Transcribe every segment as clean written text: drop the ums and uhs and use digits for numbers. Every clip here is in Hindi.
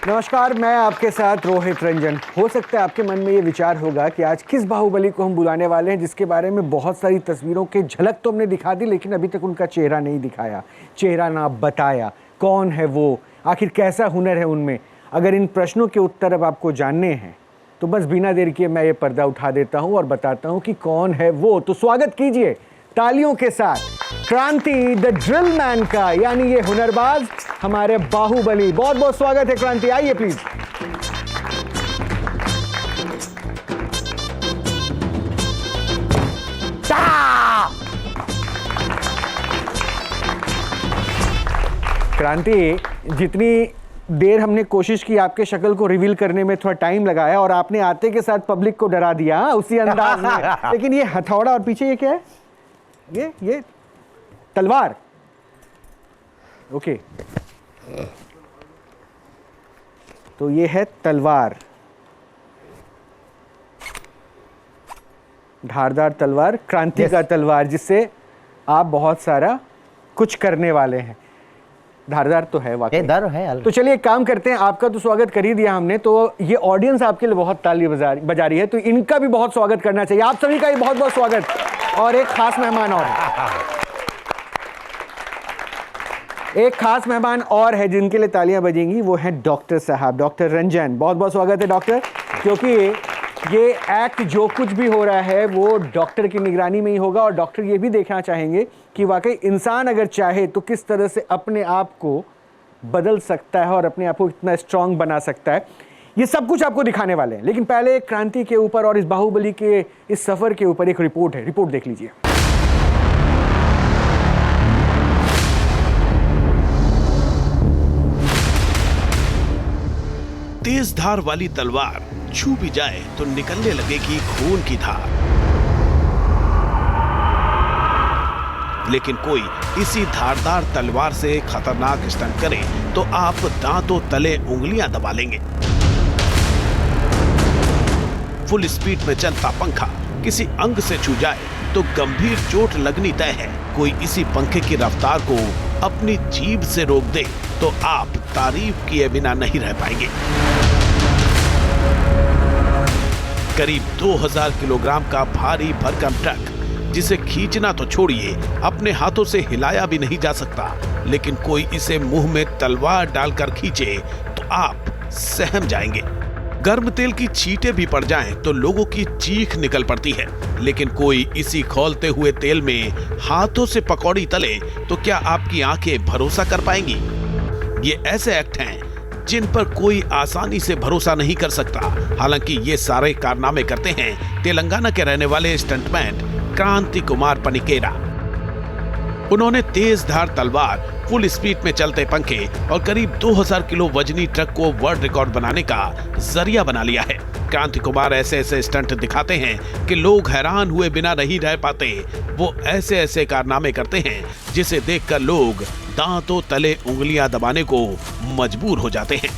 नमस्कार, मैं आपके साथ रोहित रंजन। हो सकता है आपके मन में ये विचार होगा कि आज किस बाहुबली को हम बुलाने वाले हैं, जिसके बारे में बहुत सारी तस्वीरों के झलक तो हमने दिखा दी, लेकिन अभी तक उनका चेहरा नहीं दिखाया, चेहरा ना बताया। कौन है वो, आखिर कैसा हुनर है उनमें? अगर इन प्रश्नों के उत्तर अब आपको जानने हैं तो बस बिना देर किए मैं ये पर्दा उठा देता हूँ और बताता हूँ कि कौन है वो। तो स्वागत कीजिए तालियों के साथ क्रांति द ड्रिल मैन का, यानी ये हुनरबाज, हमारे बाहुबली। बहुत बहुत स्वागत है क्रांति, आइए प्लीज। क्रांति, जितनी देर हमने कोशिश की आपके शक्ल को रिवील करने में, थोड़ा टाइम लगाया और आपने आते के साथ पब्लिक को डरा दिया उसी अंदाज में। लेकिन ये हथौड़ा और पीछे ये क्या है? ये तलवार। ओके, तो ये है तलवार, धारदार तलवार, क्रांति का तलवार, जिससे आप बहुत सारा कुछ करने वाले हैं। धारदार तो है वाकई, डर है। तो चलिए एक काम करते हैं, आपका तो स्वागत कर ही दिया हमने, तो ये ऑडियंस आपके लिए बहुत ताली बजा रही है, तो इनका भी बहुत स्वागत करना चाहिए। आप सभी का भी बहुत बहुत स्वागत। और एक खास मेहमान और है, एक खास मेहमान और है जिनके लिए तालियां बजेंगी, वो है डॉक्टर साहब, डॉक्टर रंजन। बहुत बहुत स्वागत है डॉक्टर, क्योंकि ये एक्ट जो कुछ भी हो रहा है वो डॉक्टर की निगरानी में ही होगा, और डॉक्टर ये भी देखना चाहेंगे कि वाकई इंसान अगर चाहे तो किस तरह से अपने आप को बदल सकता है और अपने आप को इतना स्ट्रांग बना सकता है। ये सब कुछ आपको दिखाने वाले हैं, लेकिन पहले क्रांति के ऊपर और इस बाहुबली के इस सफर के ऊपर एक रिपोर्ट है, रिपोर्ट देख लीजिए। तेज धार वाली तलवार छू भी जाए तो निकलने लगेगी खून की धार, लेकिन कोई इसी धारदार तलवार से खतरनाक स्टंट करे तो आप दांतों तले उंगलियां दबा लेंगे। फुल स्पीड में चलता पंखा किसी अंग से छू जाए तो गंभीर चोट लगनी तय है। कोई इसी पंखे की रफ्तार को अपनी जीभ से रोक दे तो आप तारीफ किए बिना नहीं रह पाएंगे। करीब 2000 किलोग्राम का भारी भरकम ट्रक, जिसे खींचना तो छोड़िए अपने हाथों से हिलाया भी नहीं जा सकता, लेकिन कोई इसे मुंह में तलवार डालकर खींचे तो आप सहम जाएंगे। गर्म तेल की छींटें भी पड़ जाएं तो लोगों की चीख निकल पड़ती है, लेकिन कोई इसी खौलते हुए तेल में हाथों से पकौड़ी तले तो क्या आपकी आंखें भरोसा कर पाएंगी? ये ऐसे एक्ट हैं जिन पर कोई आसानी से भरोसा नहीं कर सकता। हालांकि ये सारे कारनामे करते हैं तेलंगाना के रहने वाले स्टंटमैन क्रांति कुमार पनिकेरा। उन्होंने तेज धार तलवार, फुल स्पीड में चलते पंखे और करीब 2000 किलो वजनी ट्रक को वर्ल्ड रिकॉर्ड बनाने का जरिया बना लिया है। क्रांति कुमार ऐसे ऐसे स्टंट दिखाते हैं कि लोग हैरान हुए बिना नहीं रह पाते। वो ऐसे ऐसे कारनामे करते हैं जिसे देखकर लोग दांतों तले उंगलियां दबाने को मजबूर हो जाते हैं।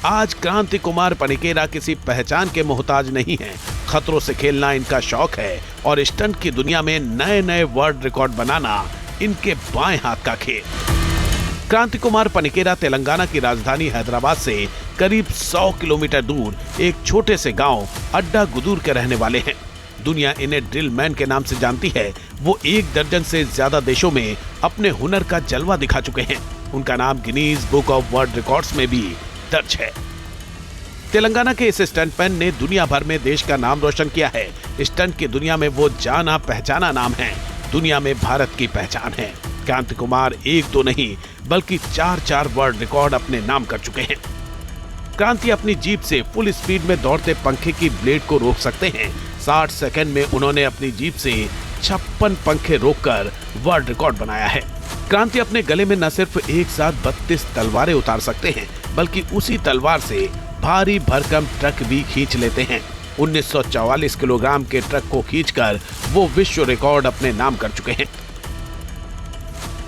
आज क्रांति कुमार पनिकेरा किसी पहचान के मोहताज नहीं हैं। खतरों से खेलना इनका शौक है और स्टंट की दुनिया में नए नए वर्ल्ड रिकॉर्ड बनाना इनके बाएं हाथ का खेल। क्रांति कुमार पनिकेरा तेलंगाना की राजधानी हैदराबाद से करीब 100 किलोमीटर दूर एक छोटे से गांव अड्डा गुदूर के रहने वाले हैं। दुनिया इन्हें ड्रिल मैन के नाम से जानती है। वो 1 दर्जन से ज्यादा देशों में अपने हुनर का जलवा दिखा चुके हैं। उनका नाम Guinness book of world records में भी दर्ज है। तेलंगाना के इस स्टंटमैन ने दुनिया भर में देश का नाम रोशन किया है। स्टंट की दुनिया में वो जाना पहचाना नाम है। दुनिया में भारत की पहचान है। क्रांति कुमार 1-2 नहीं बल्कि 4-4 वर्ल्ड रिकॉर्ड अपने नाम कर चुके हैं। क्रांति अपनी जीप से फुल स्पीड में दौड़ते पंखे की ब्लेड को रोक सकते हैं। 60 सेकंड में उन्होंने अपनी जीप से 56 पंखे रोककर वर्ल्ड रिकॉर्ड बनाया है। क्रांति अपने गले में न सिर्फ एक साथ 32 तलवारें उतार सकते हैं, बल्कि उसी तलवार से भारी भरकम ट्रक भी खींच लेते हैं। 1944 किलोग्राम के ट्रक को खींचकर वो विश्व रिकॉर्ड अपने नाम कर चुके हैं।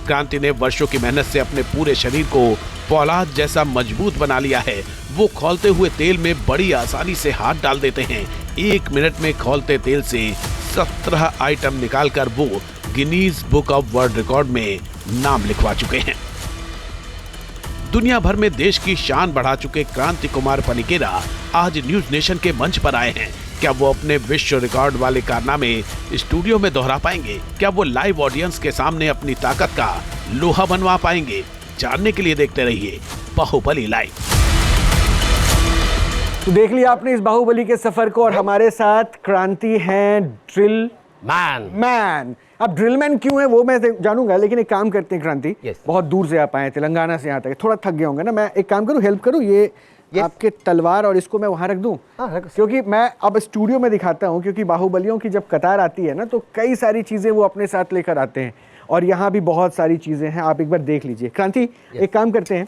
क्रांति ने वर्षों की मेहनत से अपने पूरे शरीर को पौलाद जैसा मजबूत बना लिया है। वो खौलते हुए तेल में बड़ी आसानी से हाथ डाल देते हैं। 1 मिनट में खौलते तेल से 17 आइटम निकालकर वो Guinness book of world record में नाम लिखवा चुके हैं। दुनिया भर में देश की शान बढ़ा चुके क्रांति कुमार पनिकेरा आज न्यूज नेशन के मंच पर आए हैं। क्या वो अपने विश्व रिकॉर्ड वाले कारनामे स्टूडियो में दोहरा पाएंगे? क्या वो लाइव ऑडियंस के सामने अपनी ताकत का लोहा बनवा पाएंगे? जानने के लिए देखते रहिए बाहुबली लाइव। तो देख लिया आपने इस बाहुबली के सफर को, और हमारे साथ क्रांति हैं ड्रिल मैन। अब ड्रिल मैन क्यों है वो मैं जानूंगा, लेकिन एक काम करते हैं क्रांति, बहुत दूर से आप आए हैं, तेलंगाना से यहाँ तक, थोड़ा थक गए होंगे ना। मैं एक काम करूँ, हेल्प करूँ, ये आपके तलवार और इसको मैं वहाँ रख दूँ, क्योंकि मैं अब स्टूडियो में दिखाता हूँ, क्योंकि बाहुबलियों की जब कतार आती है ना तो कई सारी चीज़ें वो अपने साथ लेकर आते हैं, और यहाँ भी बहुत सारी चीज़ें हैं, आप एक बार देख लीजिए। क्रांति एक काम करते हैं,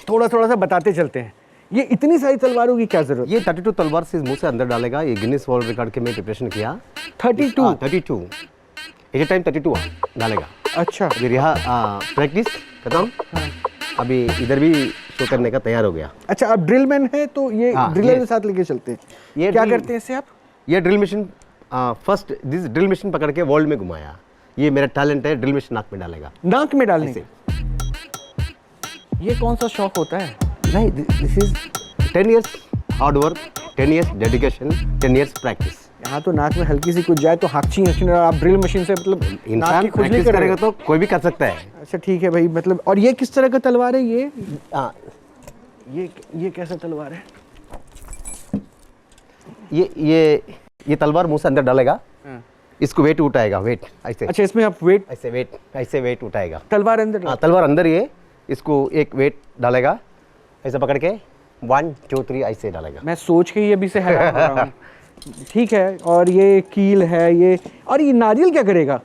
थोड़ा थोड़ा सा बताते चलते हैं, ये इतनी सारी तलवारों की क्या जरूरत? ये 32 तलवार से मुंह से अंदर डालेगा। ये गिनीज वर्ल्ड रिकॉर्ड के में प्रिपरेशन किया। 32 एक टाइम 32 डालेगा। अच्छा, फिर यहाँ प्रैक्टिस खत्म। अभी इधर भी शो करने का तैयार हो गया। अच्छा, अब ड्रिल मैन है तो ये ड्रिलर के साथ लेके चलते हैं। ये क्या करते हैं इससे आप? ये drill machine first drill machine पकड़ के वर्ल्ड में घुमाया। ये मेरा टैलेंट है, ड्रिल मशीन नाक में डालेगा। नाक में डालने से ये कौन सा शौक होता है? नहीं, this is 10 years hard work, 10 years dedication, 10 years practice. यहाँ तो नाक में हल्की सी कुछ जाए तो हाकची और आप ड्रिल मशीन से मतलब इंसान प्रैक्टिस करेगा तो कोई भी कर सकता है। अच्छा ठीक है भाई, मतलब और ये किस तरह का तलवार है? ये कैसा तलवार है? ये तलवार मुंह से अंदर डालेगा। इसको वेट उठाएगा, वेट ऐसे। अच्छा, इसमें आप वेट ऐसे वेट उठाएगा। तलवार अंदर? तलवार अंदर। ये इसको एक वेट डालेगा, ऐसे पकड़ के 1 2 3 ऐसे डालेगा। मैं सोच के ही अभी से हैरान हो रहा हूँ। ठीक है, और ये कील है ये, और ये नारियल क्या करेगा?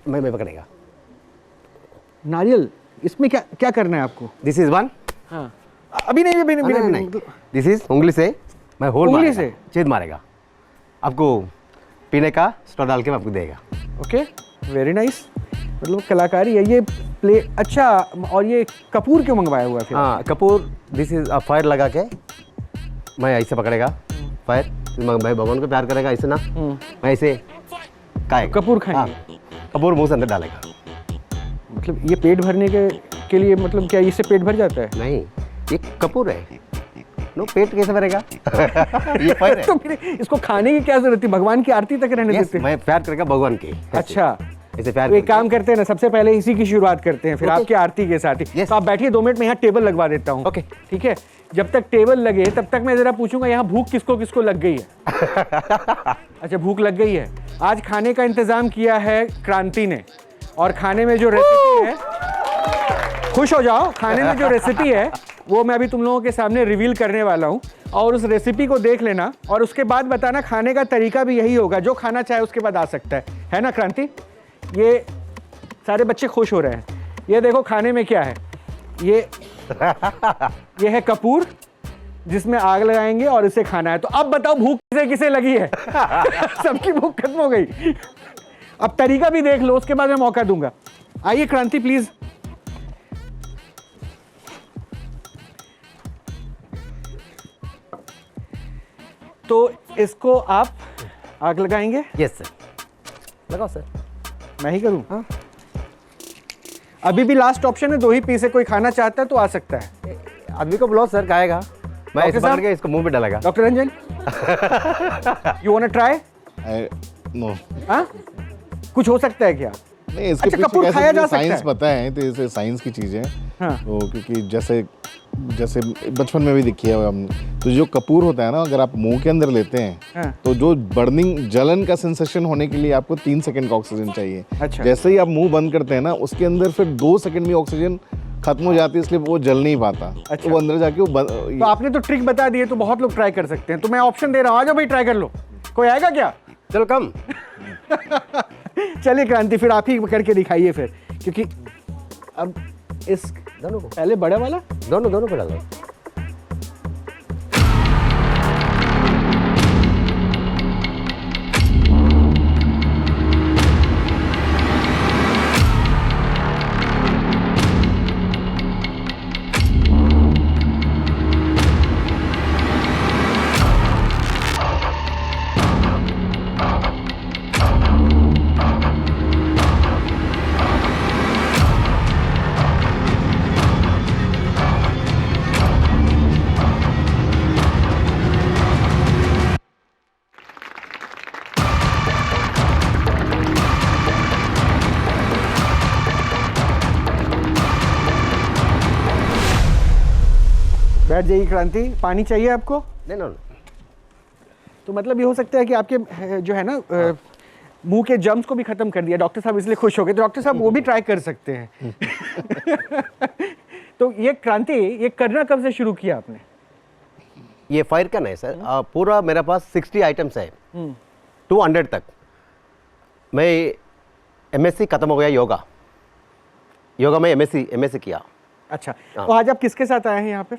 मैं पकड़ेगा नारियल। इसमें क्या क्या करना है आपको? This is 1। हाँ, अभी नहीं। दिस इज उंगली से मैं होल उंगली से छेद मारेगा। आपको पीने का स्ट्रॉ डाल के मैं आपको देगा। Okay, very nice. मतलब कलाकारी है ये प्ले। अच्छा, और ये कपूर क्यों मंगवाया हुआ है फिर? कपूर दिस इज फायर लगा के मैं ऐसे पकड़ेगा फायर। भाई भगवान को प्यार करेगा ऐसे ना, मैं ऐसे खाएगा। कपूर खाएंगे? कपूर मुंह से अंदर डालेगा। मतलब ये पेट भरने के लिए, मतलब क्या इससे पेट भर जाता है? नहीं, ये कपूर है। नो, पेट कैसे भरेगा? ये फायर है। तो फिर इसको खाने की क्या जरूरत है? भगवान की आरती तक रहने देते हैं। मैं प्यार करेगा भगवान की। अच्छा, ऐसे प्यार। तो एक काम करते हैं ना, सबसे पहले इसी की शुरुआत करते हैं, फिर आपकी आरती के साथ ही। तो आप बैठिए 2 मिनट में, यहाँ टेबल लगवा देता हूँ। ओके, ठीक है। जब तक टेबल लगे तब तक मैं जरा पूछूंगा, यहाँ भूख किसको किसको लग गई है? अच्छा, भूख लग गई है। आज खाने का इंतजाम किया है क्रांति ने, और खाने में जो रेसिपी है, खुश हो जाओ, खाने में जो रेसिपी है वो मैं अभी तुम लोगों के सामने रिवील करने वाला हूँ, और उस रेसिपी को देख लेना, और उसके बाद बताना। खाने का तरीका भी यही होगा, जो खाना चाहे उसके बाद आ सकता है ना क्रांति? ये सारे बच्चे खुश हो रहे हैं। ये देखो खाने में क्या है। ये है कपूर, जिसमें आग लगाएंगे और इसे खाना है। तो अब बताओ भूख किसे किसे लगी है? सबकी भूख खत्म हो गई। अब तरीका भी देख लो, उसके बाद मैं मौका दूंगा। आइए क्रांति प्लीज। तो इसको आप आग लगाएंगे? यस सर, लगाओ सर। मैं ही करूं? हाँ। अभी भी लास्ट ऑप्शन है, 2 ही पीस है, कोई खाना चाहता है तो आ सकता है। आदमी को बुलाओ सर, खाएगा। मैं ऐसे पकड़ के इसको मुंह में डालेगा। Doctor Ranjan, you want to try? No. हाँ, कुछ हो सकता है क्या? नहीं, इसके अच्छा, पीछे कपूर खाया जा सकता है? साइंस पता है, तो इसे साइंस की चीजें। हाँ। तो क्योंकि जैसे बचपन में भी देखी है हम, तो जो कपूर होता है ना, अगर आप मुंह के अंदर लेते हैं, हाँ। तो जो बर्निंग जलन का सेंसेशन होने के लिए आपको 3 सेकंड का ऑक्सीजन चाहिए। अच्छा। जैसे ही आप मुंह बंद करते हैं ना, उसके अंदर फिर 2 सेकंड में ऑक्सीजन खत्म हो जाती है, इसलिए वो जल नहीं पाता। अच्छा। तो वो अंदर जाके तो आपने तो ट्रिक बता दी है, तो बहुत लोग ट्राई कर सकते हैं। तो मैं ऑप्शन दे रहा हूँ, आ जाओ भाई, ट्राई कर लो। कोई आएगा क्या? चलो कम। चलिए क्रांति, फिर आप ही करके दिखाइए फिर, क्योंकि अब इस दोनों को, पहले बड़ा वाला, दोनों को डालो। बैठ जाइए क्रांति, पानी चाहिए आपको? नहीं ना, तो मतलब ये हो सकता है कि आपके जो है ना मुंह के जम्स को भी खत्म कर दिया डॉक्टर साहब, इसलिए खुश हो गए। तो डॉक्टर साहब वो भी ट्राई कर सकते हैं। तो ये क्रांति, ये करना कब से शुरू किया आपने? ये फायर का नहीं सर, पूरा मेरे पास 60 आइटम्स है, 200 तक। मैं MSc खत्म हो गया योगा में MSc किया। अच्छा, तो आज आप किसके साथ आए हैं यहाँ पर?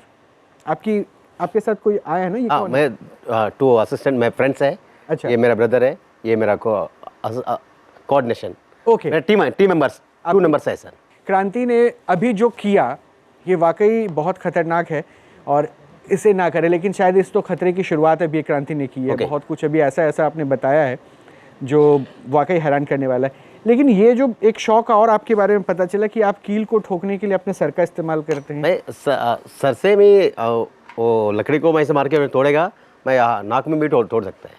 आपके साथ कोई आया है ना? ये कौन है? मैं 2 असिस्टेंट, मैं फ्रेंड्स है। अच्छा। ये मेरा ब्रदर है, ये मेरा coordination. Okay. Team members 2 members है सर। क्रांति ने अभी जो किया ये वाकई बहुत खतरनाक है और इसे ना करें, लेकिन शायद इस तो खतरे की शुरुआत अभी क्रांति ने की है। Okay. बहुत कुछ अभी ऐसा आपने बताया है जो वाकई हैरान करने वाला है। लेकिन ये जो एक शौक और आपके बारे में पता चला कि आप कील को ठोकने के लिए अपने सर का इस्तेमाल करते हैं। मैं सर से भी वो लकड़ी को मैं ऐसे मार के तोड़ेगा, मैं नाक में भी तोड़ सकता है।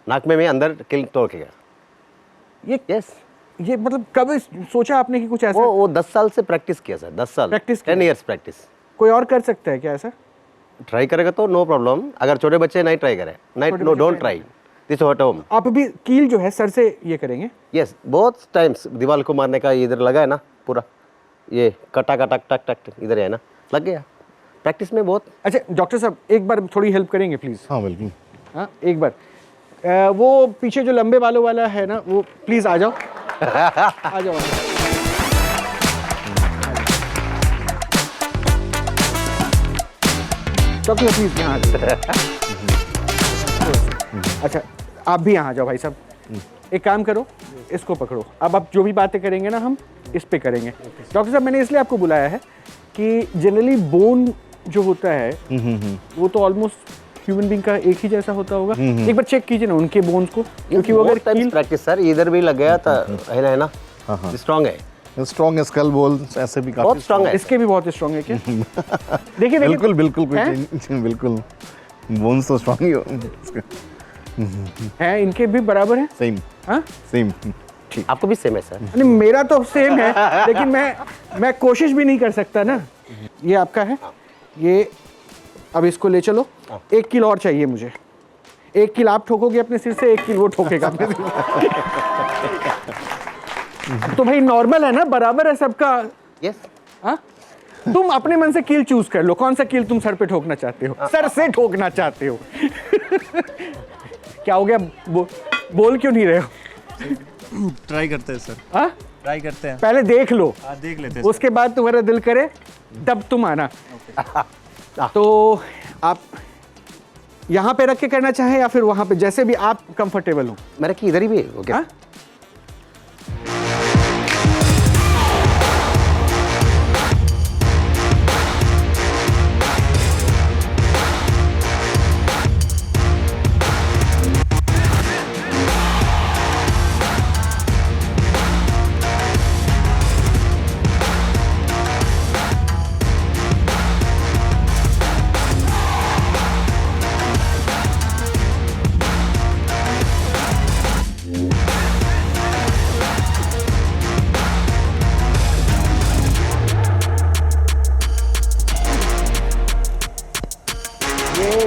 नाक में मैं अंदर कील तोड़ेगा। ये मतलब कब सोचा आपने कि कुछ ऐसा? वो 10 साल से प्रैक्टिस किया सर, 10 साल प्रैक्टिस 10 इयर्स प्रैक्टिस। कोई और कर सकता है क्या ऐसा? ट्राई करेगा तो नो प्रॉब्लम, अगर छोटे बच्चे नहीं ट्राई करें, no don't try this at home. आप अभी कील जो है सर से ये करेंगे? यस, बहुत टाइम्स दीवार को मारने का इधर लगा है ना, पूरा ये कटा टक टक टक इधर है ना, लग गया प्रैक्टिस में बहुत। अच्छा डॉक्टर साहब एक बार थोड़ी हेल्प करेंगे प्लीज़? हाँ बिल्कुल। हाँ एक बार वो पीछे जो लंबे बालों वाला है ना, वो प्लीज़ आ जाओ। आ जाओ। डॉक्टर प्लीज यहाँ आ जाओ। अच्छा आप भी यहाँ आ जाओ भाई साहब। एक काम करो, इसको पकड़ो। अब आप जो भी बातें करेंगे ना हम इस पे करेंगे। डॉक्टर साहब मैंने इसलिए आपको बुलाया है कि जनरली बोन जो होता है वो तो ऑलमोस्ट ह्यूमन बीइंग का एक ही जैसा होता होगा। एक बार चेक कीजिए ना उनके बोन्स को, क्योंकि वो अगर कील प्रैक्टिस सर इधर भी लग गया था, है ना, स्ट्रांग है, स्ट्रॉन्ग स्कल बोल ऐसे भी काफी बहुत स्ट्रांग है। इसके भी बहुत स्ट्रांग है क्या? देखिए बिल्कुल बिल्कुल बिल्कुल बोन्स तो स्ट्रांग ही हो हैं, इनके भी बराबर हैं। सेम। हाँ सेम। ठीक, आपको भी सेम है सर? नहीं मेरा तो सेम है, लेकिन मैं कोशिश भी नहीं कर सकता ना। ये आपका है, ये अब इसको ले चलो। 1 किलो और चाहिए मुझे। 1 किलो आप ठोकोगे अपने सिर से, 1 किलो वो ठोकेगा अपने सिर से। तो भाई नॉर्मल है ना, बराबर है सबका। यस। हाँ तुम अपने मन से कील चूज कर लो, कौन सा कील तुम सर पे ठोकना चाहते हो, सर से ठोकना चाहते हो। क्या हो गया, बोल क्यों नहीं रहे हो? ट्राई करते हैं सर। हाँ ट्राई करते हैं। पहले देख लो, देख लेते हैं। उसके बाद तुम्हारा दिल करे तब तुम आना। तो आप यहाँ पे रख के करना चाहें या फिर वहाँ पे, जैसे भी आप कंफर्टेबल हो। मेरा की इधर ही भी है, ओके। हाँ?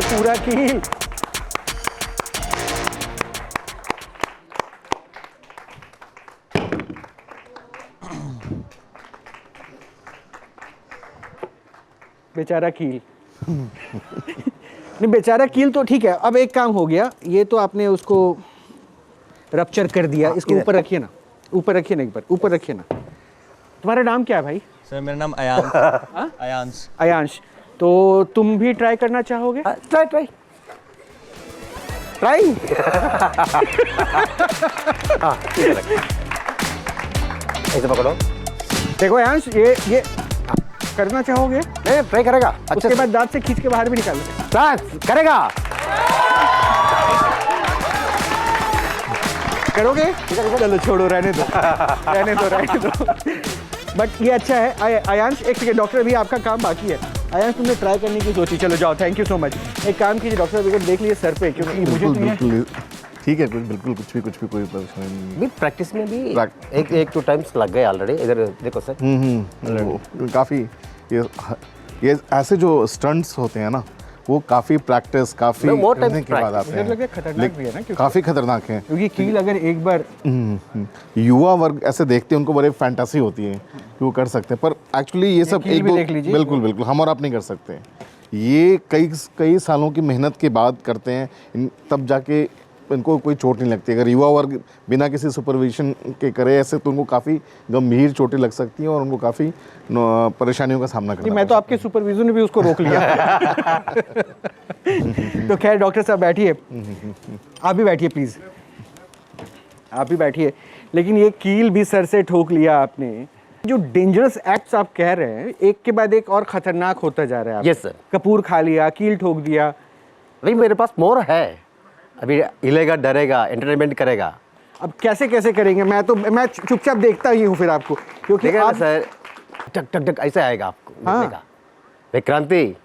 पूरा कील बेचारा कील। नहीं बेचारा कील तो ठीक है। अब एक काम हो गया, ये तो आपने उसको रप्चर कर दिया। इसको ऊपर रखिए ना, ऊपर रखिए ना, एक बार ऊपर रखिए ना। तुम्हारा नाम क्या है भाई? सर मेरा नाम अयांश। अयांश। अयांश, तो तुम भी ट्राई करना चाहोगे? Try try try. ऐसे पकड़ो। देखो अयांश, ये करना चाहोगे? नहीं ट्राई करेगा, उसके बाद दांत से खींच के बाहर भी निकाल करेगा। करोगे? चलो छोड़ो, रहने दो रहने दो रहने दो। बट ये अच्छा है अयांश। एक सेकेंड डॉक्टर, अभी आपका काम बाकी है। अयांश तुमने ट्राई करने की सोची, चलो जाओ, थैंक यू सो मच। एक काम कीजिए डॉक्टर, अगर देख लीजिए सर पे, क्योंकि मुझे तो बिल्कुल ठीक है, बिल्कुल कुछ भी कोई परेशानी नहीं। भी प्रैक्टिस में भी एक 2 टाइम्स लग गए ऑलरेडी। इधर देखो सर। काफ़ी ये ये ऐसे जो स्टंट्स होते हैं ना वो काफ़ी प्रैक्टिस काफ़ी No, more time करने के बाद practice. आते मुझे लग रहा है हैं खतरनाक भी है ना, क्योंकि काफ़ी खतरनाक है। क्योंकि कील अगर एक बार युवा वर्ग ऐसे देखते हैं उनको बड़े फैंटासी होती है कि वो कर सकते हैं, पर एक्चुअली ये सब कील एक भी दो देख लीजिए। बिल्कुल बिल्कुल हम और आप नहीं कर सकते। ये कई कई सालों की मेहनत के बाद करते हैं, तब जाके इनको कोई चोट नहीं लगती। अगर युवा वर्ग बिना किसी सुपरविजन के करे ऐसे तो उनको काफ़ी गंभीर चोटें लग सकती हैं और उनको काफ़ी परेशानियों का सामना नहीं, करना मैं तो आपके सुपरविजन ने भी उसको रोक लिया। तो खैर डॉक्टर साहब बैठिए, आप भी बैठिए प्लीज, आप भी बैठिए। लेकिन ये कील भी सर से ठोक लिया आपने। जो डेंजरस एक्ट्स आप कह रहे हैं एक के बाद एक और खतरनाक होता जा रहा है। Yes, sir. कपूर खा लिया, कील ठोक दिया। नहीं, मेरे पास मोर है, अभी हिलेगा, डरेगा, एंटरटेनमेंट करेगा। अब कैसे कैसे करेंगे? मैं चुपचाप देखता ही हूँ फिर आपको, क्योंकि देखिए ना आप सर, टक टक टक ऐसे आएगा आपको हाँ। देखने का। विक्रांति,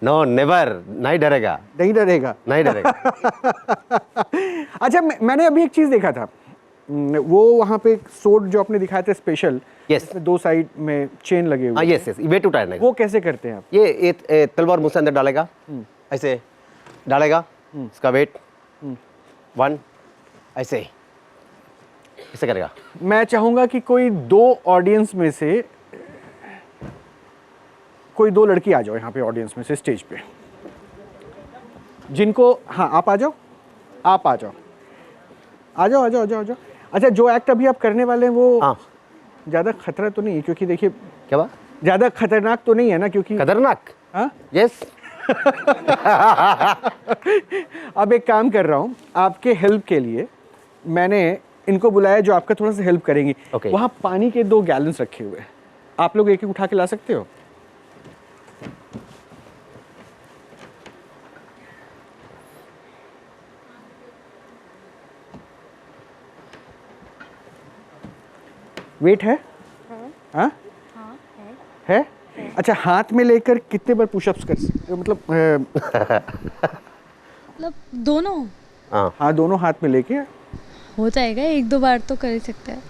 नो नेवर, नहीं डरेगा, नहीं डरेगा। नहीं डरेगा। अच्छा, मैंने अभी एक चीज़ देखा था, वो वहाँ पे सोड जो आपने दिखाया था स्पेशल, Yes. इसमें दो साइड में चेन लगे हाँ, हुए, यस यस, वेट उठाने का। वो कैसे करते हैं आप? ये तलवार मुंह से अंदर डालेगा, ऐसे डालेगा, इसका वेट 1 ऐसे ऐसे करेगा। मैं चाहूंगा कि कोई दो ऑडियंस में से कोई दो लड़की आ जाओ यहाँ पे ऑडियंस में से स्टेज पे, जिनको, हाँ आप आ जाओ, आप आ जाओ, आ जाओ आ जाओ आ जाओ आ जाओ। अच्छा, जो एक्ट अभी आप करने वाले हैं वो हाँ, ज़्यादा खतरा तो नहीं है? क्योंकि देखिए क्या बात? ज़्यादा खतरनाक तो नहीं है ना, क्योंकि खतरनाक? हाँ। यस। अब एक काम कर रहा हूँ आपके हेल्प के लिए, मैंने इनको बुलाया जो आपका थोड़ा सा हेल्प करेंगी। Okay. वहाँ पानी के 2 गैलन्स रखे हुए हैं, आप लोग एक एक उठा के ला सकते हो? वेट है? हाँ है। अच्छा, हाथ में लेकर कितने बार पुशअप्स कर सकते हो? मतलब दोनों हाँ, हाँ, दोनों हाथ में लेके। हो जाएगा, 1-2 बार तो कर ही सकते हैं,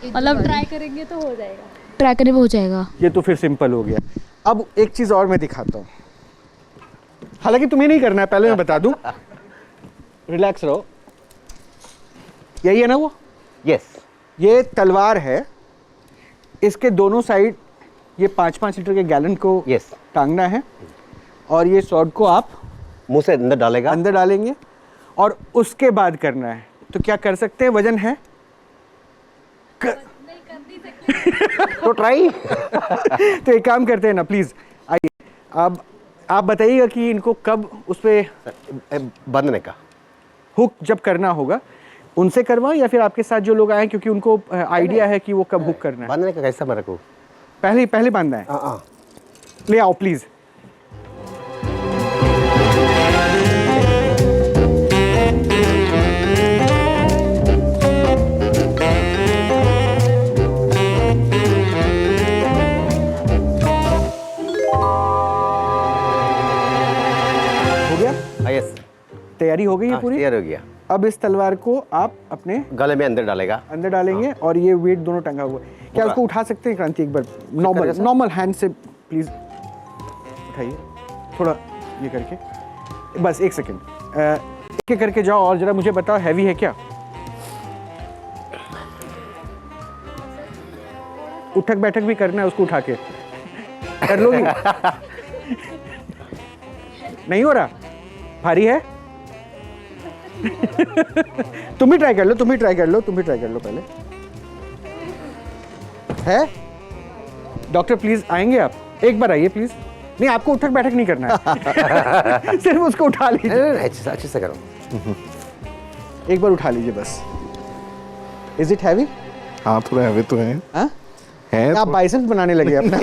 मतलब ट्राई करेंगे तो हो जाएगा, ट्राई करने पे हो जाएगा। ये तो फिर सिंपल हो गया। अब एक चीज़ और मैं दिखाता हूँ, हालांकि तुम्हें नहीं करना है, पहले मैं बता दूँ। रिलैक्स रहो। यही है ना वो? यस। ये तलवार है, इसके दोनों साइड ये 5-5 लीटर के गैलन को यस। टांगना है, और ये स्वॉर्ड को आप मुंह से अंदर डालेगा, अंदर डालेंगे और उसके बाद करना है। तो क्या कर सकते हैं? वजन है? तो ट्राई। तो एक काम करते हैं ना, प्लीज़ आइए। अब आप बताइएगा कि इनको कब उस पर बंधने का। हुक जब करना होगा उनसे करवाओ, या फिर आपके साथ जो लोग आए हैं, क्योंकि उनको आइडिया है कि वो कब हुक करना है। बंधने का कैसा मेरे को? पहले बांधना है। हाँ। ले आओ प्लीज़। हो गया? यस। तैयारी हो गई है पूरी? तैयार हो गया। अब इस तलवार को आप अपने गले में अंदर डालेगा, अंदर डालेंगे, और ये वेट दोनों टंगा हुआ है। क्या उसको उठा सकते हैं क्रांति? एक बार नॉर्मल हैंड से प्लीज उठाइए, थोड़ा ये करके, बस 1 सेकेंड। एक एक करके जाओ, और जरा मुझे बताओ हैवी है क्या? उठक बैठक भी करना है उसको उठा के, कर लोगी? नहीं हो रहा? भारी है? तुम भी ट्राई कर लो, तुम भी ट्राई कर लो पहले। है? डॉक्टर प्लीज आएंगे आप? एक बार आइए प्लीज। नहीं, आपको उठक बैठक नहीं करना है। सिर्फ उसको उठा लीजिए, अच्छे से करो। एक बार उठा लीजिए बस। Is it heavy? हाँ, थोड़ा हैवी तो है। हाँ? है आप बाइसेप्स बनाने लगे अपना।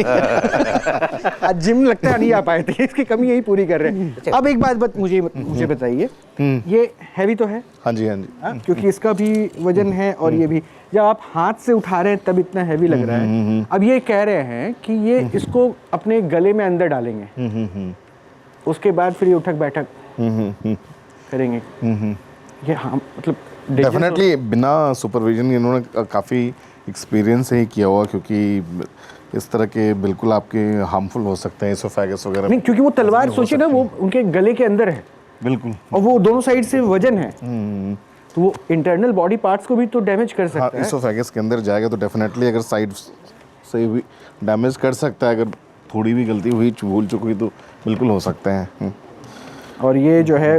आज जिम लगता है नहीं आ पाए थे, इसकी कमी यही पूरी कर रहे हैं। अब एक बात मुझे बताइए, ये हैवी तो है? हाँ जी, हाँ जी। हाँ? क्योंकि इसका भी वजन है और ये भी, जब आप हाथ से उठा रहे हैं तब इतना हैवी लग रहा है। अब ये कह रहे हैं कि ये इसको अपने गले में अंदर डालेंगे, उसके बाद फिर ये उठक बैठक करेंगे। ये हाँ, मतलब डेफिनेटली बिना सुपरविजन इन्होंने काफ़ी एक्सपीरियंस से ही किया हुआ, क्योंकि इस तरह के बिल्कुल आपके हार्मफुल हो सकते हैं एसोफेगस वगैरह। नहीं, क्योंकि वो तलवार सोचिए ना, वो उनके गले के अंदर है बिल्कुल, और वो दोनों साइड से वजन है, तो वो इंटरनल बॉडी पार्ट्स को भी तो डैमेज कर हाँ, सकता है। एसोफेगस के अंदर जाएगा तो डेफिनेटली अगर साइड से भी डैमेज कर सकता है। अगर थोड़ी भी गलती हुई, भूल चुक हुई तो बिल्कुल हो सकता है। और ये जो है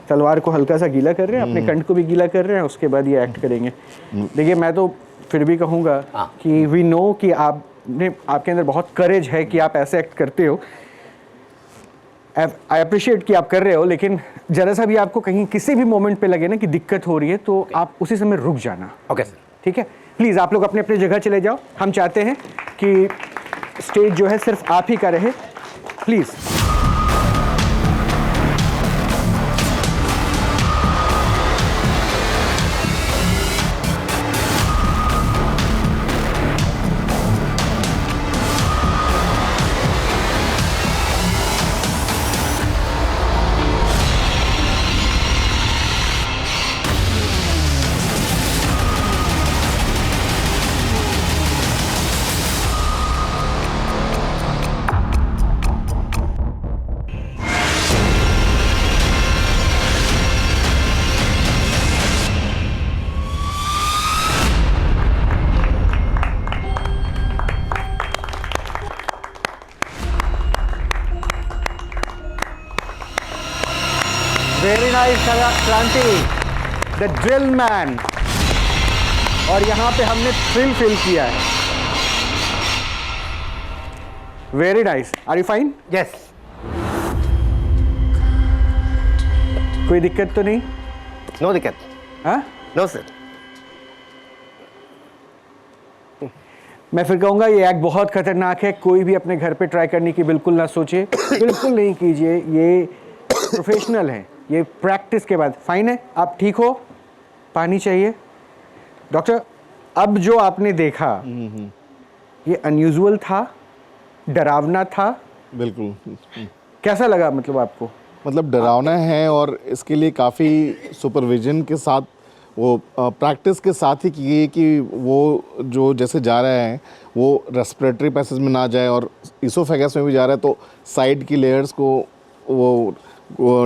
तलवार को हल्का सा गीला कर रहे हैं, अपने कंठ को भी गीला कर रहे हैं, उसके बाद ये एक्ट करेंगे। देखिए, मैं तो फिर भी कहूँगा कि वी नो कि आपके अंदर बहुत करेज है कि आप ऐसे एक्ट करते हो। आई अप्रिशिएट कि आप कर रहे हो, लेकिन जरा सा भी आपको कहीं किसी भी मोमेंट पे लगे ना कि दिक्कत हो रही है, तो आप उसी समय रुक जाना। Okay sir. ठीक है, प्लीज़ आप लोग अपने अपने जगह चले जाओ। हम चाहते हैं कि स्टेज जो है सिर्फ आप ही का रहे, please. Very nice Kranti, the drill man. और यहाँ पे हमने थ्रिल फील किया है। Very nice. Are you fine? Yes. कोई दिक्कत तो नहीं? नो दिक्कत। हाँ, नो सर। मैं फिर कहूँगा ये एक्ट बहुत खतरनाक है, कोई भी अपने घर पे ट्राई करने की बिल्कुल ना सोचे, बिल्कुल नहीं कीजिए। ये प्रोफेशनल है, ये प्रैक्टिस के बाद। फाइन है, आप ठीक हो? पानी चाहिए? डॉक्टर, अब जो आपने देखा ये अनयूजुअल था, डरावना था? बिल्कुल। कैसा लगा मतलब आपको? मतलब डरावना है, और इसके लिए काफ़ी सुपरविजन के साथ, वो प्रैक्टिस के साथ ही की कि वो जो जैसे जा रहा है वो रेस्पिरेटरी पैसेज में ना जाए, और इसोफेगस में भी जा रहा है तो साइड की लेयर्स को वो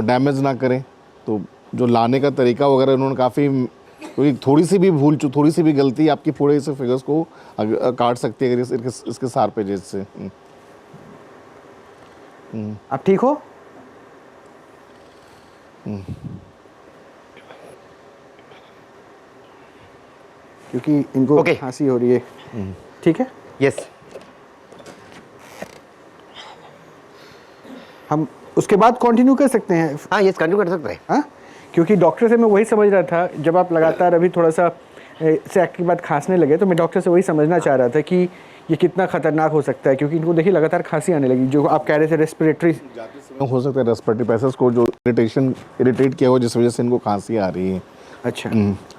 डैमेज ना करें। तो जो लाने का तरीका वगैरह उन्होंने काफ़ी, क्योंकि थोड़ी सी भी भूल, थोड़ी सी भी गलती आपकी पूरे इसोफेगस को काट सकती है अगर इसके सार्पेजेज से। आप ठीक हो? क्योंकि इनको खांसी हो रही है। ठीक है, यस। हम उसके बाद कंटिन्यू कर सकते हैं। हाँ, यस, कंटिन्यू कर सकते हैं। हाँ, क्योंकि डॉक्टर से मैं वही समझ रहा था, जब आप लगातार अभी थोड़ा सा से एक्ट के बाद खांसने लगे, तो मैं डॉक्टर से वही समझना चाह रहा था कि ये कितना खतरनाक हो सकता है, क्योंकि इनको देखिए लगातार खांसी आने लगी, जो आप कह रहे थे रेस्पिरेटरी हो सकता है, रेस्पिरेटरी पैसेज को जो इरिटेट किया हो, जिस वजह से इनको खांसी आ रही है। अच्छा,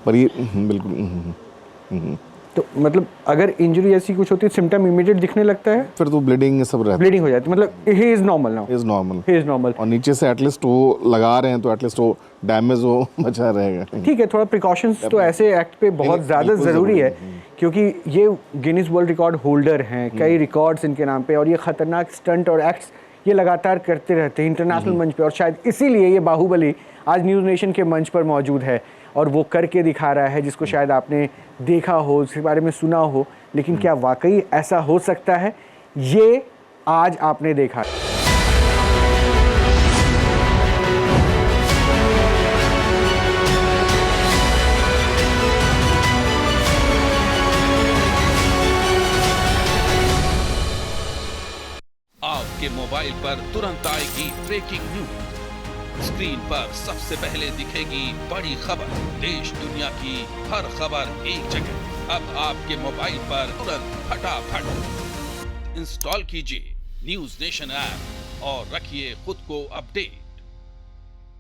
पर ये बिल्कुल तो मतलब अगर इंजरी ऐसी कुछ होती है, सिम्टम इमीडिएट दिखने लगता है, फिर तो ब्लीडिंग सब रहता है, ब्लीडिंग हो जाती है, मतलब he is normal now, he is normal. और नीचे से एटलीस्ट वो लगा रहे हैं तो एटलीस्ट वो डैमेज वो बचा रहेगा। ठीक है, थोड़ा प्रिकॉशंस तो ऐसे एक्ट पे बहुत ज़्यादा ज़रूरी है, क्योंकि ये गिनीज वर्ल्ड रिकॉर्ड होल्डर हैं, कई रिकॉर्ड्स इनके नाम पे, और ये खतरनाक स्टंट और एक्ट्स ये लगातार करते रहते हैं इंटरनेशनल मंच पे, और शायद इसीलिए ये बाहुबली आज न्यूज़ नेशन के मंच पर मौजूद है और वो करके दिखा रहा है, जिसको शायद आपने देखा हो, उसके बारे में सुना हो, लेकिन क्या वाकई ऐसा हो सकता है, ये आज आपने देखा। आपके मोबाइल पर तुरंत आएगी ब्रेकिंग न्यूज, स्क्रीन पर सबसे पहले दिखेगी बड़ी खबर, देश दुनिया की हर खबर एक जगह। अब आपके मोबाइल पर तुरंत फटाफट इंस्टॉल कीजिए न्यूज़ नेशन ऐप और रखिए खुद को अपडेट।